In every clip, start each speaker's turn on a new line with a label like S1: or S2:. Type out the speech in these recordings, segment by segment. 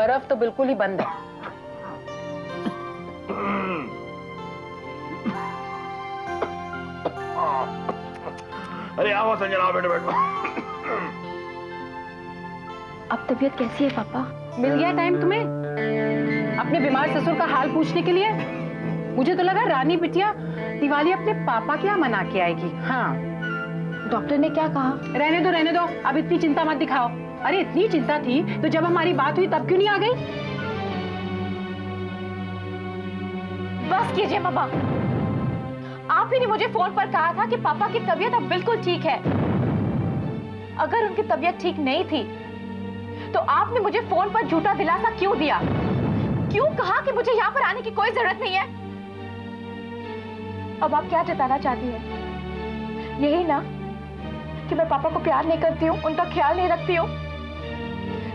S1: बर्फ तो बिल्कुल ही बंद है।
S2: अरे आओ संजना, आओ बैठो बैठो।
S3: अब तबीयत कैसी है पापा?
S1: मिल गया टाइम तुम्हें अपने बीमार ससुर का हाल पूछने के लिए? मुझे तो लगा रानी बिटिया दिवाली अपने पापा के यहाँ मना के आएगी। हाँ,
S3: डॉक्टर ने क्या कहा?
S1: रहने दो, अब इतनी चिंता मत दिखाओ। अरे इतनी चिंता थी तो जब हमारी बात हुई तब क्यों नहीं आ गई?
S3: बस कीजिए मम्मा, आप ही ने मुझे फोन पर कहा था कि पापा की तबीयत अब बिल्कुल ठीक है। अगर उनकी तबीयत ठीक नहीं थी तो आपने मुझे फोन पर झूठा दिलासा क्यों दिया? क्यों कहा कि मुझे यहाँ पर आने की कोई जरूरत नहीं है? अब आप क्या जताना चाहती हैं? यही ना कि मैं पापा को प्यार नहीं करती हूँ, उनका ख्याल नहीं रखती हूँ।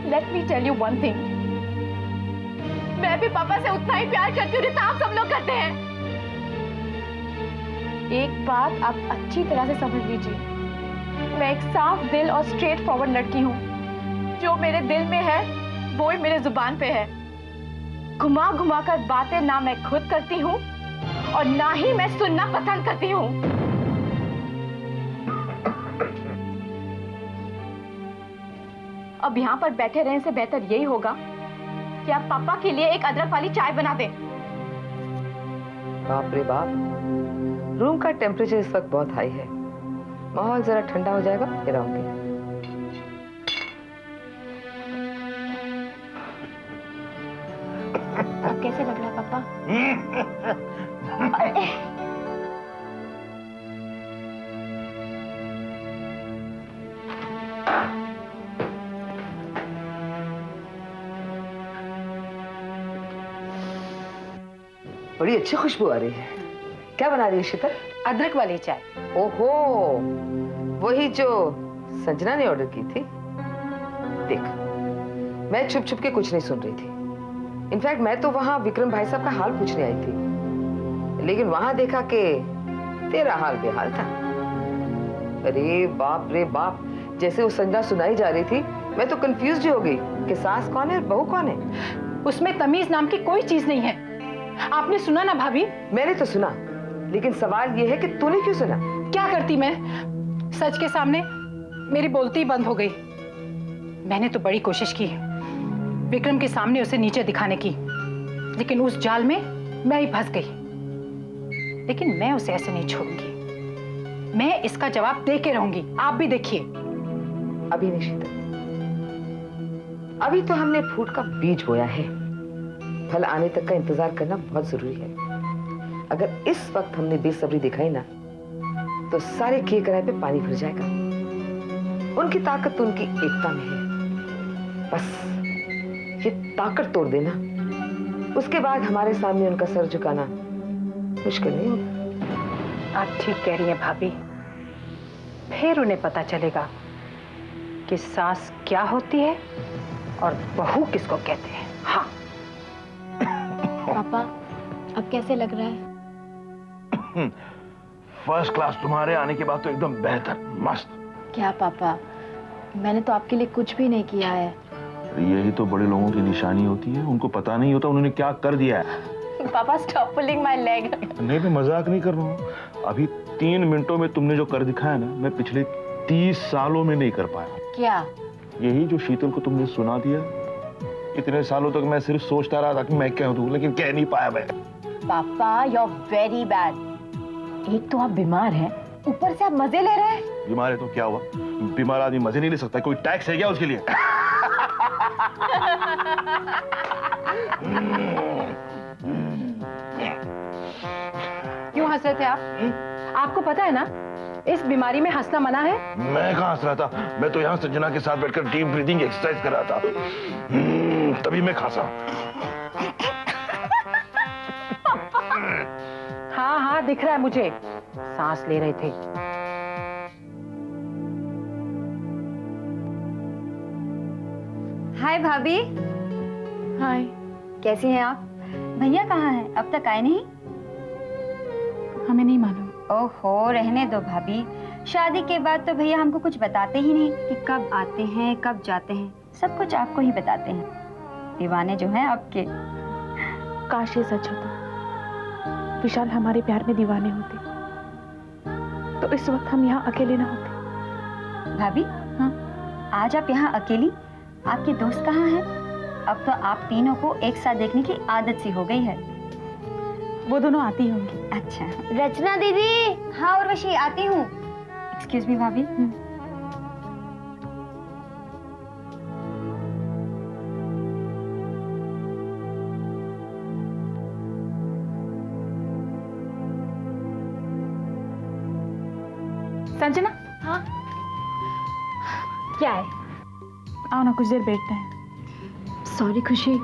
S3: Let me tell you one thing, मैं भी पापा से उतना ही प्यार करती हूँ जितना आप सब लोग करते हैं। एक बात आप अच्छी तरह से समझ लीजिए, मैं एक साफ दिल और स्ट्रेट फॉरवर्ड लड़की हूँ। जो मेरे दिल में है वो ही मेरे जुबान पे है। घुमा घुमा कर बातें ना मैं खुद करती हूँ और ना ही मैं सुनना पसंद करती हूँ। अब यहाँ पर बैठे रहने से बेहतर यही होगा कि आप पापा के लिए एक अदरक वाली चाय बना दें।
S4: बाप रे बाप, रूम का टेम्परेचर इस वक्त बहुत हाई है। माहौल जरा ठंडा हो जाएगा फिर आऊंगी।
S3: अब कैसे लग रहा है पापा?
S4: बड़ी अच्छी खुशबू आ रही है। क्या बना रही है शीतल?
S1: अदरक वाली चाय।
S4: ओहो, वही जो संजना ने ऑर्डर की थी। देख, मैं छुप छुप के कुछ नहीं सुन रही थी। इनफैक्ट मैं तो वहां विक्रम भाई साहब का हाल पूछने आई थी, लेकिन वहां देखा कि तेरा हाल बेहाल था। अरे बाप रे बाप, जैसे वो संजना सुनाई जा रही थी मैं तो कंफ्यूज हो गई कि सास कौन है और बहू कौन है।
S1: उसमें तमीज नाम की कोई चीज नहीं है। आपने सुना ना भाभी?
S4: मैंने तो सुना, लेकिन सवाल ये है कि तूने क्यों सुना?
S1: क्या करती मैं? सच के सामने मेरी बोलती ही बंद हो गई। मैंने तो बड़ी कोशिश की विक्रम के सामने उसे नीचे दिखाने की, लेकिन उस जाल में मैं ही फंस गई। लेकिन मैं उसे ऐसे नहीं छोड़ूंगी, मैं इसका जवाब दे के रहूंगी। आप भी देखिए।
S4: अभी नहीं शीतल, अभी तो हमने फूट का बीज बोया है। फल आने तक का इंतजार करना बहुत जरूरी है। अगर इस वक्त हमने बेसब्री दिखाई ना तो सारे किए कराए पे पानी फिर जाएगा। उनकी ताकत तो उनकी एकता में है। बस ये ताकत तोड़ देना, उसके बाद हमारे सामने उनका सर झुकाना मुश्किल नहीं होगा।
S1: आप ठीक कह रही हैं भाभी। फिर उन्हें पता चलेगा कि सास क्या होती है और बहू किसको कहते हैं। हाँ।
S3: पापा, अब कैसे लग रहा है?
S2: First class. तुम्हारे आने के बाद तो एकदम बेहतर, मस्त।
S3: क्या पापा, मैंने तो आपके लिए कुछ भी नहीं किया है।
S2: यही तो बड़े लोगों की निशानी होती है, उनको पता नहीं होता उन्होंने क्या कर दिया है।
S3: पापा स्टॉप पुलिंग माय लेग।
S2: नहीं, मैं मजाक नहीं कर रहा हूँ। अभी 3 मिनटों में तुमने जो कर दिखाया ना, मैं पिछले 30 सालों में नहीं कर पाया।
S3: क्या?
S2: यही जो शीतल को तुमने सुना दिया। इतने सालों तक मैं सिर्फ सोचता रहा था कि मैं कह दूं, लेकिन कह नहीं पाया मैं।
S3: पापा, यू आर वेरी बैड। एक तो आप बीमार हैं, ऊपर से आप मजे ले रहे हैं।
S2: बीमार है तो क्या हुआ? बीमार आदमी मजे नहीं ले सकता? कोई टैक्स है क्या उसके लिए?
S1: क्यों हंस रहे थे आप? आपको पता है ना इस बीमारी में हंसना मना है।
S2: मैं कहाँ हंस रहा था? मैं तो यहाँ संजना के साथ बैठकर डीप ब्रीदिंग एक्सरसाइज कर रहा था। तभी मैं खांसा।
S1: हाँ हाँ, दिख रहा है मुझे। सांस ले रहे थे।
S5: हाय भाभी।
S3: हाय।
S5: कैसी हैं आप? भैया कहाँ हैं? अब तक आए नहीं?
S3: हमें नहीं मालूम।
S5: ओहो, रहने दो भाभी। शादी के बाद तो भैया हमको कुछ बताते ही नहीं कि कब आते हैं कब जाते हैं। सब कुछ आपको ही बताते हैं। दीवाने जो हैं आपके।
S6: काश ये सच होता, विशाल हमारे प्यार में दीवाने होते तो इस वक्त हम यहाँ अकेले ना होते।
S5: भाभी,
S6: हाँ?
S5: आज आप यहाँ अकेली? आपके दोस्त कहाँ हैं? अब तो आप तीनों को एक साथ देखने की आदत सी हो गई है।
S6: वो दोनों आती होंगी।
S5: अच्छा।
S3: रचना दीदी।
S5: हाँ उर्वशी, आती हूँ। एक्सक्यूज मी भाभी।
S6: संजना,
S3: हाँ क्या है?
S6: आओ ना, कुछ देर बैठते हैं।
S3: सॉरी खुशी,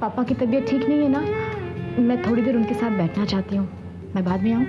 S3: पापा की तबीयत ठीक नहीं है ना, मैं थोड़ी देर उनके साथ बैठना चाहती हूँ। मैं बाद में आऊँ?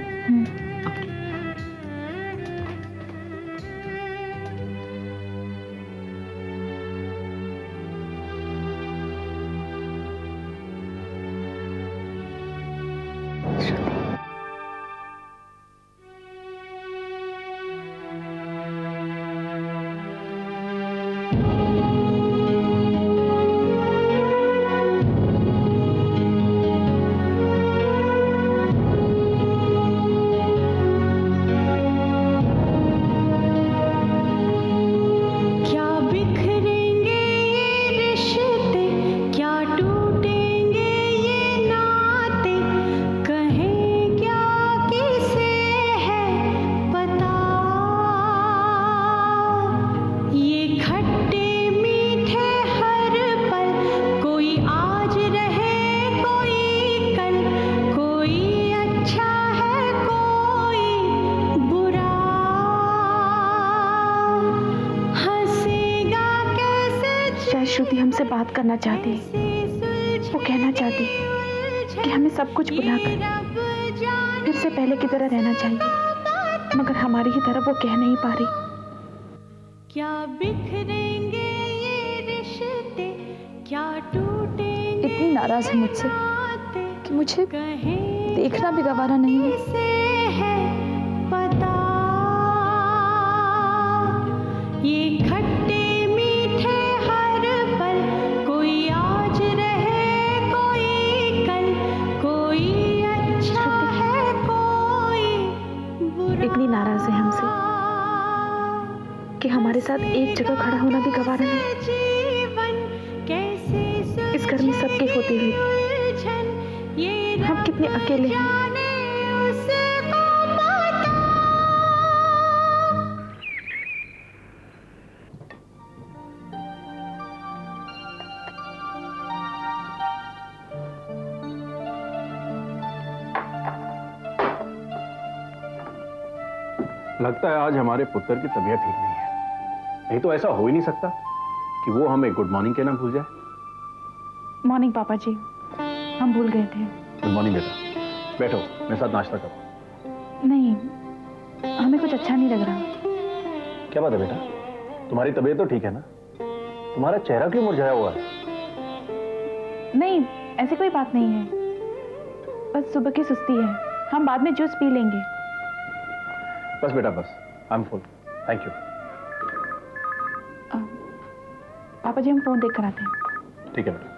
S6: श्रुति हमसे बात करना चाहती है। वो कहना चाहती है कि हमें सब कुछ भुलाकर फिर से पहले की तरह रहना चाहिए, मगर हमारी ही तरह वो कह नहीं पा रही।
S7: क्या बिखरेंगे ये रिश्ते, क्या टूटेंगे।
S3: इतनी नाराज है मुझसे कि मुझे देखना भी गवारा नहीं है।
S7: पता ये खट्टे मीठे हर पल, कोई आज रहे कोई कल, कोई अच्छा है कोई बुरा।
S6: इतनी नाराज है हमसे कि हमारे साथ एक जगह खड़ा होना भी गवारा नहीं। इस घर में सबके होते हुए हम कितने अकेले हैं।
S2: लगता है आज हमारे पुत्र की तबीयत ठीक नहीं है। नहीं तो ऐसा हो ही नहीं सकता कि वो हमें गुड मॉर्निंग कहना भूल जाए।
S6: मॉर्निंग पापा जी, हम भूल गए थे।
S2: गुड मॉर्निंग बेटा, बैठो मेरे साथ नाश्ता करो।
S6: नहीं, हमें कुछ अच्छा नहीं लग रहा।
S2: क्या बात है बेटा, तुम्हारी तबीयत तो ठीक है ना? तुम्हारा चेहरा क्यों मुरझाया हुआ है?
S6: नहीं, ऐसी कोई बात नहीं है, बस सुबह की सुस्ती है। हम बाद में जूस पी लेंगे।
S2: बस बेटा बस, I am full, thank you.
S6: पापा जी, हम फोन देख कर आते हैं।
S2: ठीक है बेटा।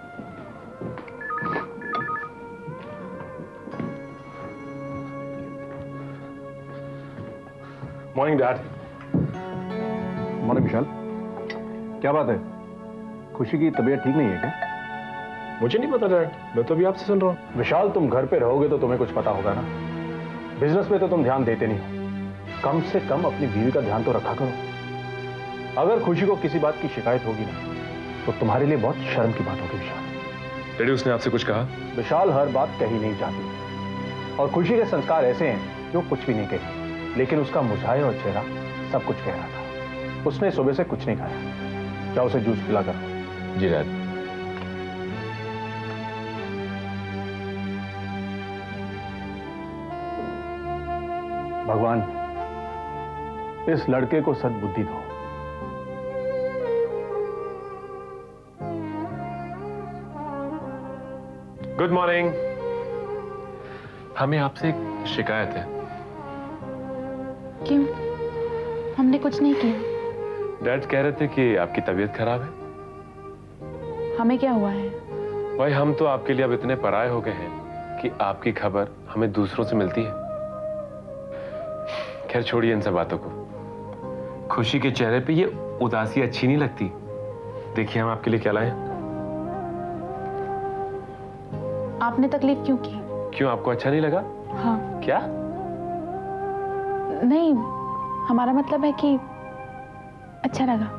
S2: Morning dad. मॉर्निंग विशाल, क्या बात है? खुशी की तबीयत ठीक नहीं है क्या?
S8: मुझे नहीं पता डैड, मैं तो अभी आपसे सुन रहा हूँ।
S2: विशाल, तुम घर पे रहोगे तो तुम्हें कुछ पता होगा ना। बिजनेस पे तो तुम ध्यान देते नहीं हो, कम से कम अपनी बीवी का ध्यान तो रखा करो। अगर खुशी को किसी बात की शिकायत होगी ना तो तुम्हारे लिए बहुत शर्म की बात होगी विशाल।
S8: डैडी, उसने आपसे कुछ कहा?
S2: विशाल हर बात कही नहीं चाहती, और खुशी के संस्कार ऐसे हैं कि वो कुछ भी नहीं कही, लेकिन उसका मुझाया और चेहरा सब कुछ कह रहा था। उसने सुबह से कुछ नहीं खाया। जाओ उसे जूस पिला कर।
S8: जी डैड।
S2: भगवान इस लड़के को सद्बुद्धि दो।
S8: Good morning. हमें आपसे एक शिकायत है।
S6: क्यों? हमने कुछ नहीं किया।
S8: डैड कह रहे थे कि आपकी तबीयत खराब है।
S6: हमें क्या हुआ है?
S8: भाई हम तो आपके लिए अब इतने पराये हो गए हैं कि आपकी खबर हमें दूसरों से मिलती है। खैर छोड़िए इन सब बातों को। खुशी के चेहरे पे ये उदासी अच्छी नहीं लगती। देखिए हम आपके लिए क्या लाए हैं।
S6: आपने तकलीफ क्यों की?
S8: क्यों, आपको अच्छा नहीं लगा?
S6: हाँ।
S8: क्या?
S6: नहीं, हमारा मतलब है कि अच्छा लगा।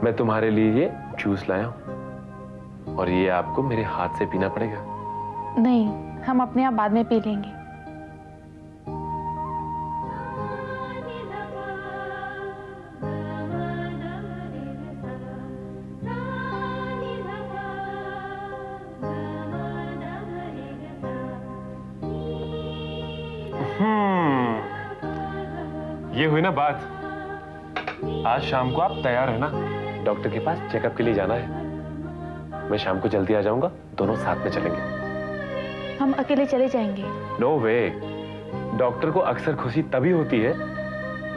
S8: मैं तुम्हारे लिए ये जूस लाया हूं और ये आपको मेरे हाथ से पीना पड़ेगा।
S6: नहीं, हम अपने आप बाद में पी लेंगे।
S8: ये हुई ना बात। आज शाम को आप तैयार है ना? डॉक्टर के पास चेकअप के लिए जाना है। मैं शाम को जल्दी आ जाऊंगा, दोनों साथ में चलेंगे।
S6: हम अकेले चले जाएंगे।
S8: नो वे। डॉक्टर को अक्सर खुशी तभी होती है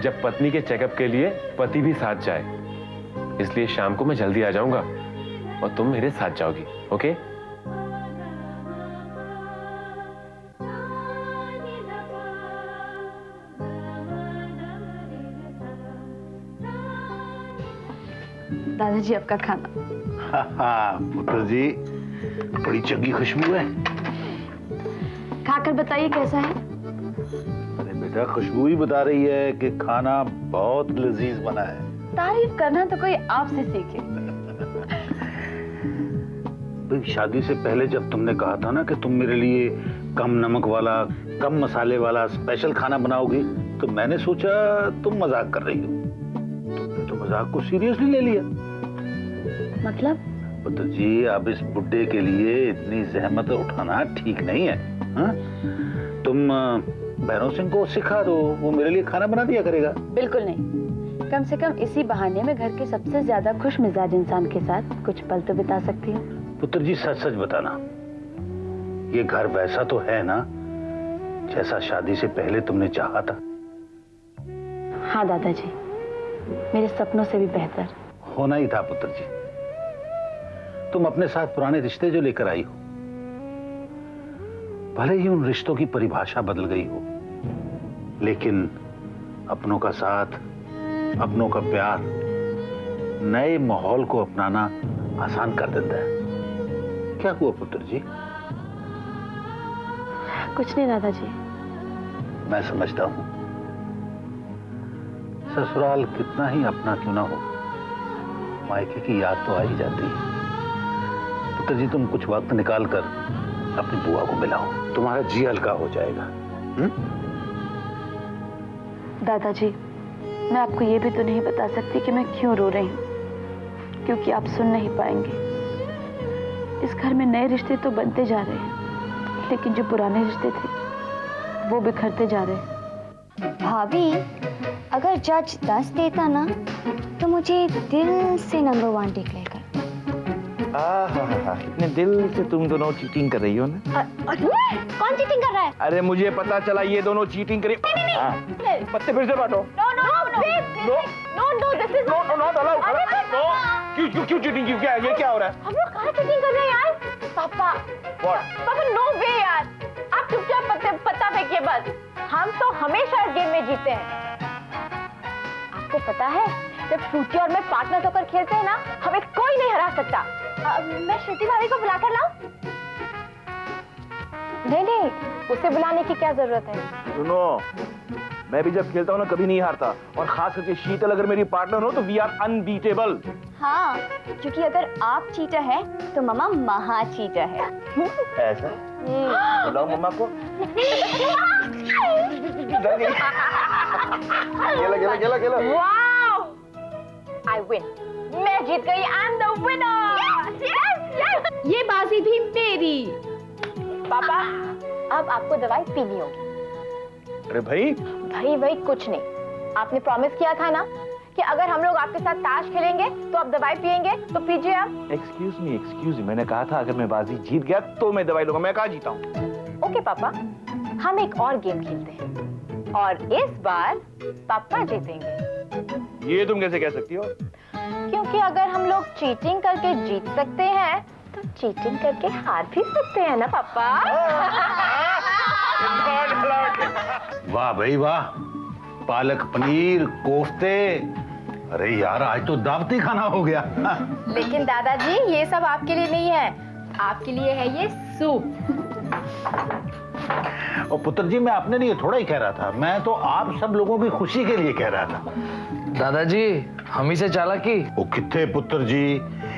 S8: जब पत्नी के चेकअप के लिए पति भी साथ जाए। इसलिए शाम को मैं जल्दी आ जाऊंगा और तुम मेरे साथ जाओगी। ओके?
S5: दादाजी आपका खाना।
S9: हाँ पुत्र जी, बड़ी चंगी खुशबू है।
S5: खाकर बताइए कैसा है।
S9: अरे बेटा, खुशबू ही बता रही है कि खाना बहुत लजीज बना है।
S5: तारीफ करना तो कोई आपसे सीखे।
S9: भाई शादी से पहले जब तुमने कहा था ना कि तुम मेरे लिए कम नमक वाला, कम मसाले वाला स्पेशल खाना बनाओगी, तो मैंने सोचा तुम मजाक कर रही हो। तुमने तो मजाक को सीरियसली ले लिया।
S5: मतलब?
S9: पुत्र जी, अब इस बुड्ढे के लिए इतनी जहमत उठाना ठीक नहीं है। हा? तुम भैरव सिंह को सिखा दो, वो मेरे लिए खाना बना दिया करेगा।
S5: बिल्कुल नहीं। कम से कम इसी बहाने में घर के सबसे ज्यादा खुश मिजाज इंसान के साथ कुछ पल तो बिता सकती हूँ।
S9: पुत्र जी सच सच बताना, ये घर वैसा तो है ना जैसा शादी से पहले तुमने चाहा था?
S5: हाँ दादाजी, मेरे सपनों से भी बेहतर।
S9: होना ही था पुत्र जी। तुम अपने साथ पुराने रिश्ते जो लेकर आई हो, भले ही उन रिश्तों की परिभाषा बदल गई हो, लेकिन अपनों का साथ, अपनों का प्यार नए माहौल को अपनाना आसान कर देता है। क्या हुआ पुत्र जी?
S5: कुछ नहीं दादाजी।
S9: मैं समझता हूं, ससुराल कितना ही अपना क्यों ना हो, मायके की याद तो आ ही जाती है। पुत्र जी, तुम कुछ वक्त निकाल कर अपनी बुआ को मिलाओ, तुम्हारा जी हल्का हो जाएगा।
S5: दादाजी, मैं आपको ये भी तो नहीं बता सकती कि मैं क्यों रो रही हूँ, क्योंकि आप सुन नहीं पाएंगे। इस घर में नए रिश्ते तो बनते जा रहे हैं, लेकिन जो पुराने रिश्ते थे वो बिखरते जा रहे हैं।
S10: भाभी, अगर जज 10 देता ना तो मुझे दिल से नंबर 1 डिक्लेयर कर।
S11: इतने दिल से तुम दोनों चीटिंग कर रही हो ना?
S10: कौन चीटिंग कर रहा है?
S11: अरे मुझे पता चला ये दोनों चीटिंग करी। पत्ते फिर से बांटो। Not allowed. क्यों चीटिंग की? क्या ये क्या हो रहा है?
S3: हम लोग कहाँ चीटिंग कर रहे हैं यार? पापा, पापा नो वे यार, आप चुपचाप पत्ता फेंकिए बस। हम तो हमेशा इस गेम में जीते हैं। आपको पता है, जब श्रुति और मैं पार्टनर होकर खेलते हैं ना, हमें कोई नहीं हरा सकता। मैं श्रुति भाभी को बुलाकर लाऊं? नहीं, उसे बुलाने की क्या जरूरत है?
S11: सुनो, मैं भी जब खेलता हूँ ना कभी नहीं हारता, और खास करके शीतल अगर मेरी पार्टनर हो तो वी आर अनबीटेबल।
S10: हाँ, क्योंकि अगर आप चीटर है तो मम्मा महा चीटर है।
S11: ऐसा? बुलाओ मम्मा को। गेला।
S3: Wow, I win. मैं जीत गई। I am the winner. ये बाजी थी मेरी। पापा, अब आपको दवाई पीनी होगी।
S11: अरे भाई
S3: वही कुछ नहीं। आपने प्रॉमिस किया था ना कि अगर हम लोग आपके साथ ताश खेलेंगे तो आप दवाई पिएंगे, तो पीजिए आप।
S11: एक्सक्यूज मी, मैंने कहा था अगर मैं बाजी जीत गया तो मैं दवाई लूंगा। मैं कहाँ जीता हूँ?
S3: ओके पापा, हम एक और गेम खेलते हैं और इस बार पापा जीतेंगे।
S11: ये तुम कैसे कह सकती हो?
S3: क्योंकि अगर हम लोग चीटिंग करके जीत सकते हैं तो चीटिंग करके हार भी सकते हैं ना पापा।
S9: वाह भाई वाह, पालक पनीर, कोफ्ते, अरे यार आज तो दावती खाना हो गया।
S3: लेकिन दादाजी ये सब आपके लिए नहीं है, आपके लिए है ये सूप।
S9: और पुत्र जी मैं अपने लिए थोड़ा ही कह रहा था, मैं तो आप सब लोगों की खुशी के लिए कह रहा था।
S12: दादाजी हम ही से चालाकी।
S9: वो कितने पुत्र जी,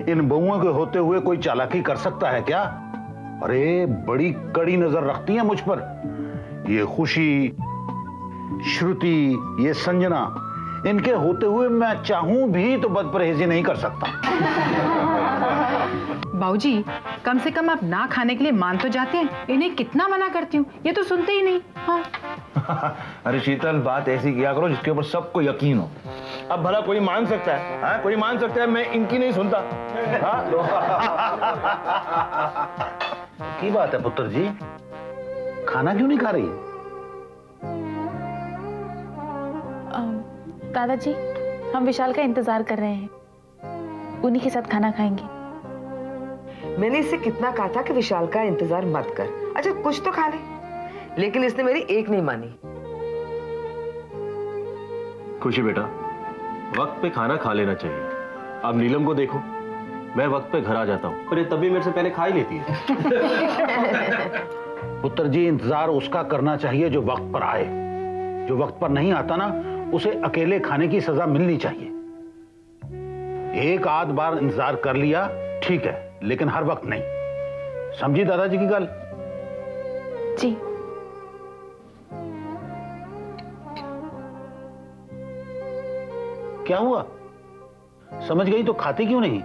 S9: इन बहुओं के होते हुए कोई चालाकी कर सकता है क्या? अरे बड़ी कड़ी नजर रखती है मुझ पर। ये खुशी, श्रुति, ये संजना, इनके होते हुए मैं चाहूं भी तो बदपरहेजी नहीं कर सकता।
S1: बाबूजी कम से कम आप ना खाने के लिए मान तो जाते हैं, इन्हें कितना मना करती हूँ ये तो सुनते ही नहीं। हाँ।
S11: अरे शीतल, बात ऐसी किया करो जिसके ऊपर सबको यकीन हो। अब भला कोई मान सकता है? हाँ, कोई मान सकता है, मैं इनकी नहीं सुनता। हाँ?
S9: की बात है पुत्र जी, खाना क्यों नहीं खा रही?
S5: दादाजी हम विशाल का इंतजार कर रहे हैं, उन्हीं के साथ खाना खाएंगे।
S4: मैंने इससे कितना कहा था कि विशाल का इंतजार मत कर, अच्छा कुछ तो खा ले, लेकिन इसने मेरी एक नहीं मानी।
S8: खुशी बेटा, वक्त पे खाना खा लेना चाहिए। अब नीलम को देखो, मैं वक्त पे घर आ जाता हूँ, पर ये तभी मेरे से पहले खा ही लेती है।
S9: पुत्र जी इंतजार उसका करना चाहिए जो वक्त पर आए, जो वक्त पर नहीं आता ना उसे अकेले खाने की सजा मिलनी चाहिए। एक आध बार इंतजार कर लिया ठीक है, लेकिन हर वक्त नहीं। समझी दादाजी की गल?
S5: जी।
S9: क्या हुआ, समझ गई तो खाती क्यों नहीं?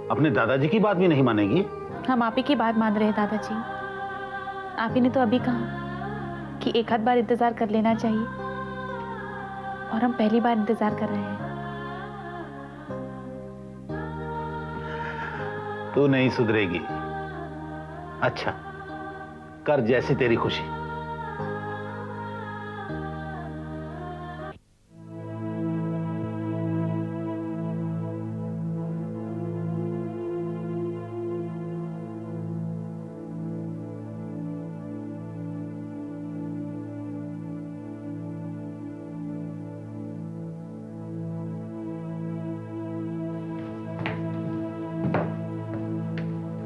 S9: अपने दादाजी की बात भी नहीं मानेगी?
S5: हम आप ही की बात मान रहे हैं दादाजी, आप ही ने तो अभी कहा कि एक आध बार इंतजार कर लेना चाहिए, और हम पहली बार इंतजार कर रहे हैं।
S9: तू नहीं सुधरेगी। अच्छा कर जैसी तेरी खुशी।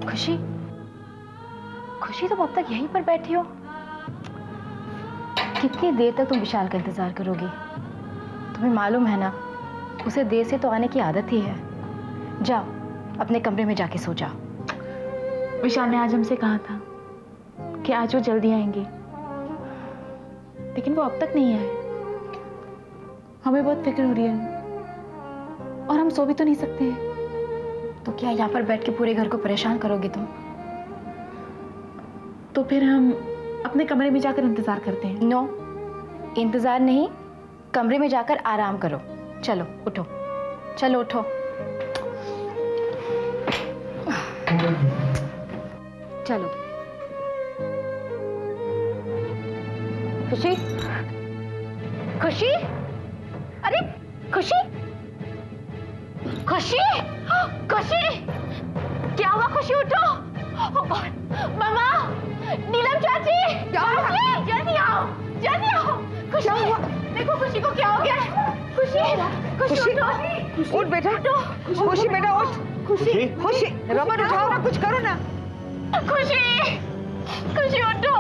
S3: खुशी, खुशी तुम अब तक यहीं पर बैठी हो? कितनी देर तक तुम विशाल का इंतजार करोगी? तुम्हें मालूम है ना, उसे देर से तो आने की आदत ही है। जाओ अपने कमरे में जाके सो जाओ।
S5: विशाल ने आज हमसे कहा था कि आज वो जल्दी आएंगे, लेकिन वो अब तक नहीं आए। हमें बहुत फिक्र हो रही है और हम सो भी तो नहीं सकते हैं।
S3: तो क्या यहाँ पर बैठ के पूरे घर को परेशान करोगे तुम?
S5: तो फिर हम अपने कमरे में जाकर इंतजार करते हैं।
S3: नो, इंतजार नहीं, कमरे में जाकर आराम करो। चलो उठो, चलो उठो। चलो। खुशी, खुशी, अरे खुशी, खुशी, खुशी, क्या हुआ? खुशी उठो। मामा, नीलम चाची, चाची, जल्दी आओ, जल्दी आओ। खुशी, क्या हुआ? देखो खुशी को क्या हो गया है। खुशी, खुशी उठो,
S4: उठ बेटा, खुशी बेटा उठ। खुशी, खुशी, रमन उठाओ ना, कुछ करो ना।
S3: खुशी, खुशी उठो।